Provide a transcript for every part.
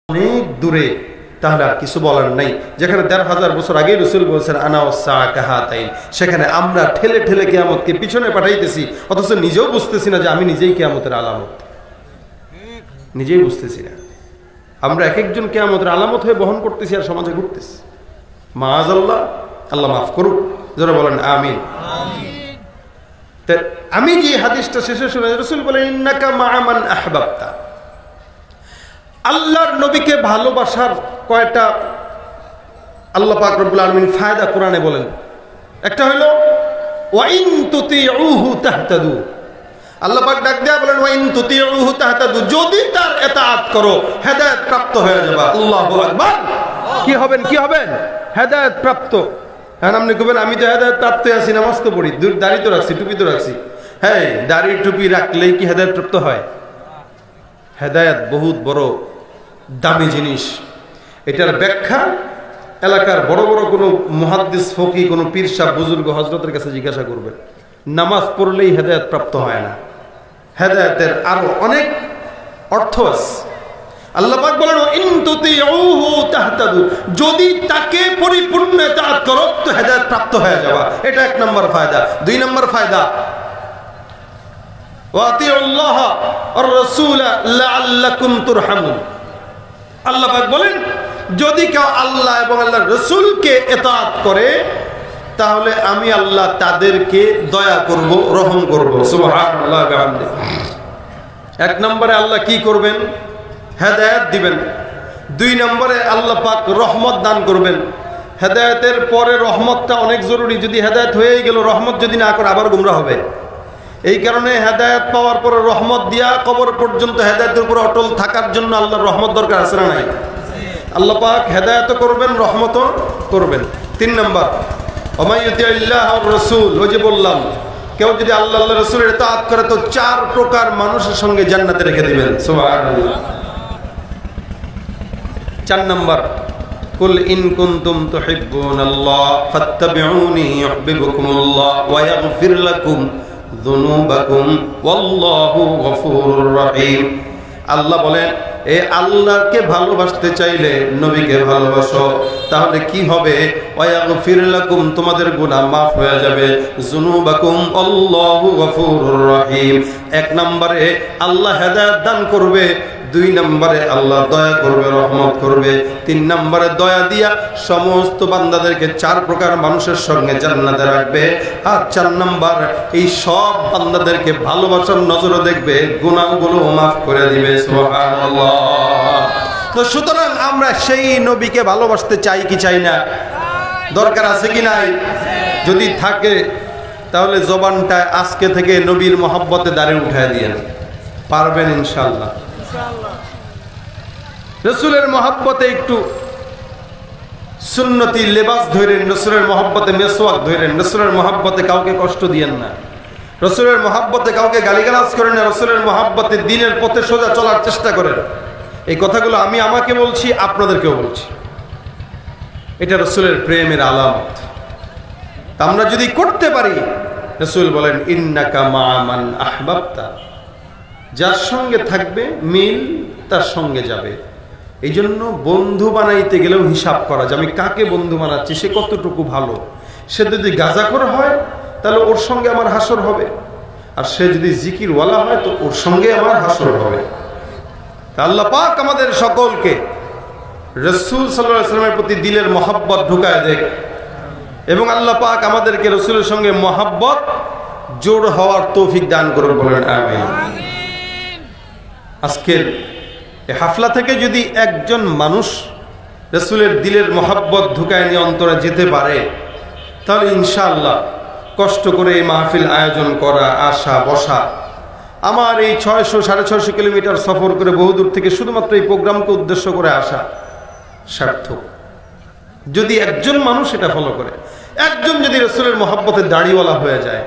অনেক দূরে, তাহলে আর কিছু বলার নাই। যেখানে ১৫০০ বছর আগে রাসূল বলেছেন আনা ওয়াসসাআ কাহাতাইন, সেখানে আমরা ঠেলে ঠেলে কিয়ামতকে পিছনে পাঠাইতেছি, অথচ নিজেও বুঝতেছি না যে আমি নিজেই কিয়ামতের আলামত, নিজেই বুঝতেছি না। আমরা এক একজন কিয়ামতের আলামত হয়ে বহন করতেছি আর সমাজে ঘুরতেছি। মাআযাল্লাহ, আল্লাহ মাফ করুক, যারা বলেন আমিন। আমি যে হাদিসটা শেষে শুনে রাসূল বলেন ইন্নাকা মা'a মান আহবাবতা, আল্লাহর নবীকে ভালোবাসার কয়টা আল্লাহ পাক রব্বুল আলামিন ফায়দা কোরআনে বলেন। একটা হলো ওয়া ইন তুতিউহু তাহতাদু, আল্লাহ পাক ডাক দেয়া বলেন ওয়া ইন তুতিউহু তাহতাদু, যদি তার ইতাআত করো হেদায়েত প্রাপ্ত হয়ে যাবে। আল্লাহু আকবার। কি হবেন? কি হবেন? হেদায়েত প্রাপ্ত। এখন আপনি কবেন আমি তো হেদায়েত প্রাপ্ত আছি, নামাজ তো পড়ি, দাড়ি তো রাখছি, টুপি তো রাখছি। হ্যাঁ, দাড়ি টুপি রাখলেই কি হেদায়েত প্রাপ্ত হয়? হেদায়েত বহুত বড় দামি জিনিস। এটার ব্যাখ্যা এলাকার বড় বড় কোনো মুহাদ্দিস, ফকি, কোনো পীর সাহেব, বুজুর্গ, হযরতের কাছে জিজ্ঞাসা করবেন। নামাজ পড়লেই হেদায়েত প্রাপ্ত হয় না, হেদায়েতের আরো অনেক অর্থ আছে। আল্লাহ পাক বলেন ইন তুতিউহু তাহতাদু, যদি তাকে পরিপূর্ণ ইতাআত করো তো হেদায়েত প্রাপ্ত হয়ে যাবে। এটা এক নম্বর ফায়দা। দুই নম্বর ফায়দা ওয়া আতিউল্লাহ ওয়ার রাসূল লাআল্লাকুম তুরহামুন, আল্লাহ পাক বলেন যদি কেউ আল্লাহ এবং আল্লাহর রাসূলকে ইতাআত করে তাহলে আমি আল্লাহ তাদেরকে দয়া করব, রহম করব। সুবহানাল্লাহ ওয়া বিহামদিহি। এক নম্বরে আল্লাহ কি করবেন? হেদায়েত দিবেন। দুই নম্বরে আল্লাহ পাক রহমত দান করবেন। হেদায়েতের পরে রহমতটা অনেক জরুরি। যদি হেদায়েত হয়েই গেল, রহমত যদি না করে আবার গুমরা হবে। এই কারণে হেদায়েত পাওয়ার পরে রহমত দিয়া কবর পর্যন্ত হেদায়েতের উপর অটল থাকার জন্য আল্লাহর রহমত দরকার আছে না নাই? আল্লাহ পাক হেদায়েত করবেন, রহমতও করবেন। তিন নম্বর ওমাইয়ুতিল্লাহ ওয়ার রাসূল, ওই যে বললাম কেউ যদি আল্লাহ আল্লাহর রাসূলের ইতাআত করে তো 4 প্রকার মানুষের সঙ্গে জান্নাতে রেখে দিবেন। সুবহানাল্লাহ। 4 নম্বর কুল ইন কুনতুম তুহিব্বুনাল্লাহ ফাত্তাবিউনি ইউহিব্বুকুমুল্লাহ ওয়া ইয়াগফির লাকুম যুনুবাকুম ওয়াল্লাহু গফুরুর রহিম। আল্লাহ বলেন এ আল্লাহকে ভালোবাসতে চাইলে নবীকে ভালোবাসো, তাহলে কি হবে? ওয়া ইয়াগফির লাকুম, তোমাদের গুনাহ মাফ হয়ে যাবে। যুনুবাকুম আল্লাহু গফুরুর রহিম। এক নম্বরে আল্লাহ হেদায়েত দান করবে, দুই নম্বরে আল্লাহ দয়া করবে, রহমত করবে, তিন নম্বরে দয়া দিয়া সমস্ত বান্দাদেরকে 4 প্রকার মানুষের সঙ্গে জান্নাতে রাখবে। আর 4 নম্বর এই সব বান্দাদেরকে ভালোবাসার নজরে দেখবে, গুনাহগুলো মাফ করে দিবে। সুবহানাল্লাহ। তো সুতরাং আমরা সেই নবীকে ভালোবাসতে চাই কি চাই না? দরকার আছে কি নাই? যদি থাকে তাহলে জবানটা আজকে থেকে নবীর মহব্বতে দাঁড়িয়ে উঠায় দিয়ে পারবেন ইনশাআল্লাহ। রাসূলের মহব্বতে একটু সুন্নতি লেবাস ধরেন, রাসূলের মহব্বতে মেসওয়াক ধরেন, রাসূলের মহব্বতে কাউকে কষ্ট দিয়েন না, রাসূলের মহব্বতে কাউকে গালিগালাজ করেন না, রাসূলের মহব্বতে দ্বীনের পথে সোজা চলার চেষ্টা করেন। এই কথাগুলো আমি আমাকে বলছি, আপনাদেরকেও বলছি। এটা রাসূলের প্রেমের আলামত। আমরা যদি করতে পারি, রাসূল বলেন ইন্নাকা মা'a মান আহবাবতা, যার সঙ্গে থাকবে মিল তার সঙ্গে যাবে। এই জন্য বন্ধু বানাইতে গেলেও হিসাব করা যে আমি কাকে বন্ধু বানাচ্ছি, সে কতটুকু ভালো। সে যদি গাঁজাখোর হয় তাহলে ওর সঙ্গে আমার হাসর হবে, আর সে যদি জিকিরওয়ালা হয় তো ওর সঙ্গে আমার হাসর হবে। আল্লাহ পাক আমাদের সকলকে রাসূল সাল্লাল্লাহু আলাইহি ওয়াসাল্লামের প্রতি দিলের মহব্বত ঢুকায় দেখ, এবং আল্লাহ পাক আমাদেরকে রাসূলের সঙ্গে মহব্বত জোড় হওয়ার তৌফিক দান করুন, বলেন আমিন। আজকের এই হাফলা থেকে যদি একজন মানুষ রাসূলের দিলের মহব্বত ঢুকায় নিয়ে অন্তরে যেতে পারে, তাহলে ইনশাআল্লাহ কষ্ট করে এই মাহফিল আয়োজন করা, আসা, বসা, আমার এই 600-650 কিলোমিটার সফর করে বহুদূর থেকে শুধুমাত্র এই প্রোগ্রামকে উদ্দেশ্য করে আসা সার্থক। যদি একজন মানুষ এটা ফলো করে, একজন যদি রাসূলের মহব্বতে দাড়িওয়ালা হয়ে যায়,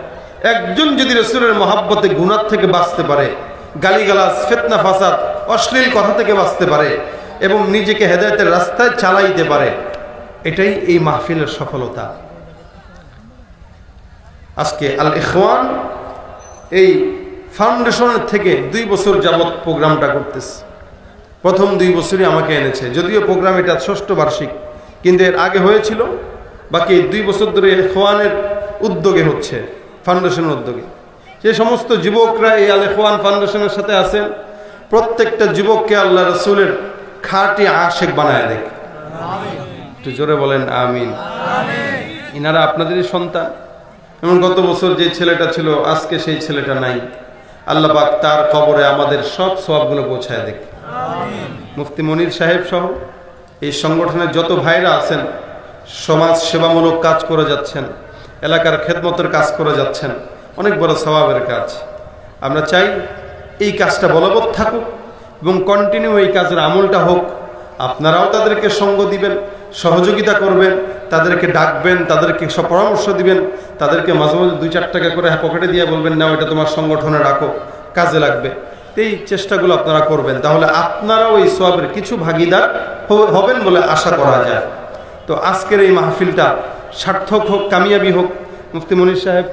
একজন যদি রাসূলের মহব্বতে গুনাহ থেকে বাঁচতে পারে, গালিগালাজ, ফিতনা, ফাসাদ, অশ্লীল কথা থেকে বাঁচতে পারে এবং নিজেকে হেদায়েতের রাস্তায় চালাইতে পারে, এটাই এই মাহফিলের সফলতা। আজকে আল ইখওয়ান এই ফাউন্ডেশনের থেকে 2 বছর যাবত প্রোগ্রামটা করতেছে। প্রথম 2 বছরই আমাকে এনেছে, যদিও প্রোগ্রাম এটা 6ষ্ঠ বার্ষিক, কিন্তু এর আগে হয়েছিল। বাকি 2 বছর ধরে ইখওয়ানের উদ্যোগে হচ্ছে, ফাউন্ডেশনের উদ্যোগে। যে সমস্ত যুবকরা এই আল ইখওয়ান ফাউন্ডেশনের সাথে আছেন, প্রত্যেকটা যুবককে আল্লাহ রাসূলের খাঁটি আশিক বানায় দেখ। একটু জোরে বলেন আমিন। ইনারা আপনাদেরই সন্তান। এমন গত বছর যে ছেলেটা ছিল, আজকে সেই ছেলেটা নাই। আল্লাহ পাক তার কবরে আমাদের সব সওয়াবগুলো পৌঁছায় দেখ। মুফতি মনির সাহেব সহ এই সংগঠনের যত ভাইরা আছেন, সমাজ সেবামূলক কাজ করে যাচ্ছেন, এলাকার খেদমতের কাজ করে যাচ্ছেন, অনেক বড় সওয়াবের কাজ। আমরা চাই এই কাজটা বলবৎ থাকুক এবং কন্টিনিউ এই কাজের আমলটা হোক। আপনারাও তাদেরকে সঙ্গ দিবেন, সহযোগিতা করবেন, তাদেরকে ডাকবেন, তাদেরকে সব পরামর্শ দিবেন, তাদেরকে মাঝে মাঝে 2-4 টাকা করে পকেটে দিয়ে বলবেন, নাও এটা তোমার সংগঠনে রাখো, কাজে লাগবে। এই চেষ্টাগুলো আপনারা করবেন, তাহলে আপনারাও এই সওয়াবের কিছু ভাগিদার হবেন বলে আশা করা যায়। তো আজকের এই মাহফিলটা সার্থক হোক, কামিয়াবি হোক। মুফতি মনির সাহেব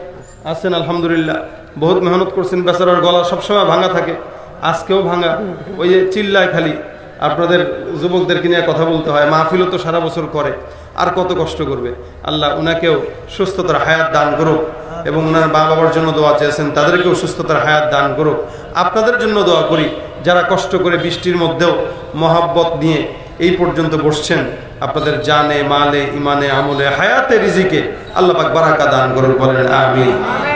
আছেন আলহামদুলিল্লাহ, বহুত মেহনত করছেন, বেচারার গলা সবসময় ভাঙা থাকে, আজকেও ভাঙা। ওই যে চিল্লায় খালি, আপনাদের যুবকদেরকে নিয়ে কথা বলতে হয়। মাহফিলও তো সারা বছর করে, আর কত কষ্ট করবে। আল্লাহ উনাকেও সুস্থতার হায়াত দান করুক এবং ওনার মা বাবার জন্য দোয়া চেয়েছেন, তাদেরকেও সুস্থতার হায়াত দান করুক। আপনাদের জন্য দোয়া করি, যারা কষ্ট করে বৃষ্টির মধ্যেও মহাব্বত নিয়ে এই পর্যন্ত বসছেন। আপনাদের জানে, মালে, ইমানে, আমলে, হায়াতে, রিজিকে আল্লাহ পাক বারাকা দান করুন, বলেন আমিন।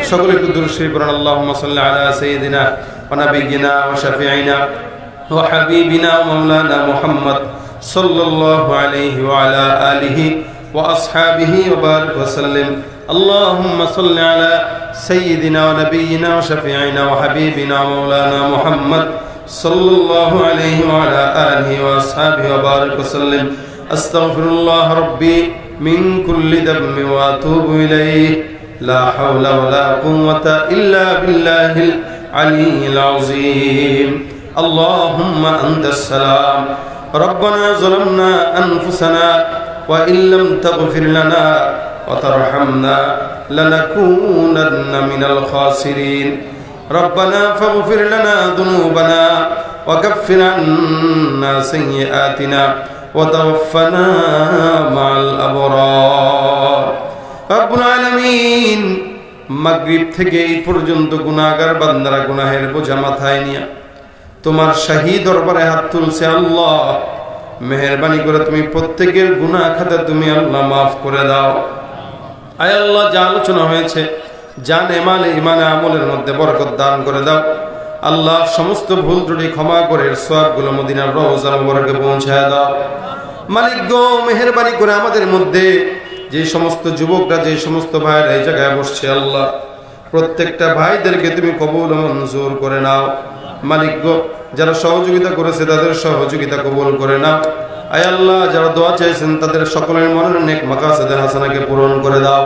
সকলে একটু দুরূদ শরীফ পড়ুন। আল্লাহুম্মা সাল্লি আলা সাইয়্যিদিনা ওয়া নাবিয়্যিনা ওয়া শাফিঈনা ওয়া হাবিবিনা ওয়া মাওলানা মুহাম্মদ সাল্লাল্লাহু আলাইহি ওয়া আলা আলিহি ওয়া আসহাবিহি ওয়া বারিক ওয়া সাল্লিম। আল্লাহুম্মা সাল্লি আলা সাইয়্যিদিনা ওয়া নাবিয়্যিনা ওয়া শাফিঈনা ওয়া হাবিবিনা ওয়া মাওলানা মুহাম্মদ সাল্লাল্লাহু আলাইহি ওয়া আলা আলিহি ওয়া আসহাবিহি ওয়া বারিক ওয়া সাল্লিম। আস্তাগফিরুল্লাহ রাব্বি মিন কুল্লি দাম্বি ওয়া আতুবু ইলাইহি লা হাওলা ওয়া লা কুওয়াতা ইল্লা বিল্লাহিল আলিয়্যিল আযীম। আল্লাহুম্মা আনতাস সালাম রব্বানা যালামনা আনফুসানা ওয়া ইল্লাম তাগফির লানা ওয়া তারহামনা লানাকুনান্না মিনাল খাসিরিন। রব্বানা ফাগফির লানা যুনুবানা ওয়া কাফফির আন্না সাইয়্যাতিনা ওয়া তাওফানা মা'আল আবরার। রব্বুল আলামিন, মাগরিব থেকে এই পর্যন্ত গুনাহগার বান্দারা গুনাহের বোঝা মাথায় নিয়ে তোমার শাহী দরবারে হাত তুলছে। আল্লাহ মেহেরবানি করে তুমি প্রত্যেকের গুনাহ খাতা তুমি আল্লাহ মাফ করে দাও। আয় আল্লাহ, যা আলোচনা হয়েছে জানে, মালে, ইমানে, আমলের মধ্যে বরকত দান করে দাও। আল্লাহ সমস্ত ভুল ত্রুটি ক্ষমা করে সওয়াবগুলো মদিনার রওজা মুবারকে পৌঁছায় দাও। মালিক গো, মেহেরবানি করে আমাদের মধ্যে যে সমস্ত যুবকরা, যে সমস্ত ভাইরা এই জায়গায় বসছে, আল্লাহ প্রত্যেকটা ভাইদেরকে তুমি কবুল ও মঞ্জুর করে নাও। মালিক গো, যারা সহযোগিতা করেছে তাদের সহযোগিতা কবুল করে নাও। আয় আল্লাহ, যারা দোয়া চাইছেন তাদের সকলের মনের নেক মাকাসিদে হাসানাকে পূরণ করে দাও।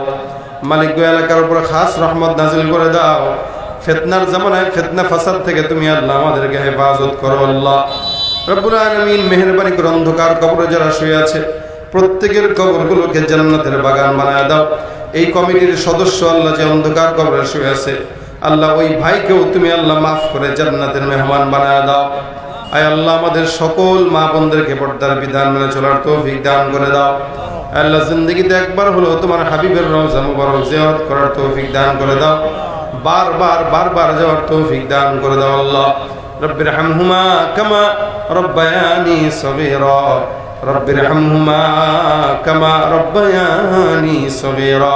মালিক গো, এলাকার উপর খাস রহমত নাজিল করে দাও। ফিতনার জামানায় ফিতনা ফাসাদ থেকে তুমি আল্লাহ আমাদেরকে হেফাজত করো। আল্লাহ রব্বুল আলামিন, মেহেরবানি করে অন্ধকার কবরে যারা শুয়ে আছে প্রত্যেকের কবরগুলোকে জান্নাতের বাগান বানায় দাও। এই কমিটির সদস্য আল্লাহ যে অন্ধকার কবরে শুয়ে আছে, আল্লাহ ওই ভাইকেও তুমি আল্লাহ মাফ করে জান্নাতের মেহমান বানায় দাও। আয় আল্লাহ, আমাদের সকল মা বোনদেরকে পর্দার বিধান মেনে চলার তৌফিক দান করে দাও। আল্লাহ, জিন্দেগিতে একবার হলো তোমার হাবিবের রওজা মুবারক জিয়ারত করার তৌফিক দান করে দাও। বারবার যাওয়ার তৌফিক দান করে দাও। আল্লাহ রব্বিরহামহুমা কামা রব্বায়ানি সগীরা, রব্বিরহামহুমা কামা রব্বায়ানি সগীরা।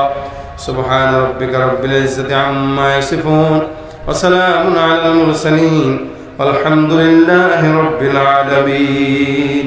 সুবহান রাব্বিকা রাব্বিল ইজ্জাতি আম্মা ইয়াসিফুন ওয়া সালামুন আলাল মুরসালিন ওয়ালহামদুলিল্লাহি রাব্বিল আলামিন।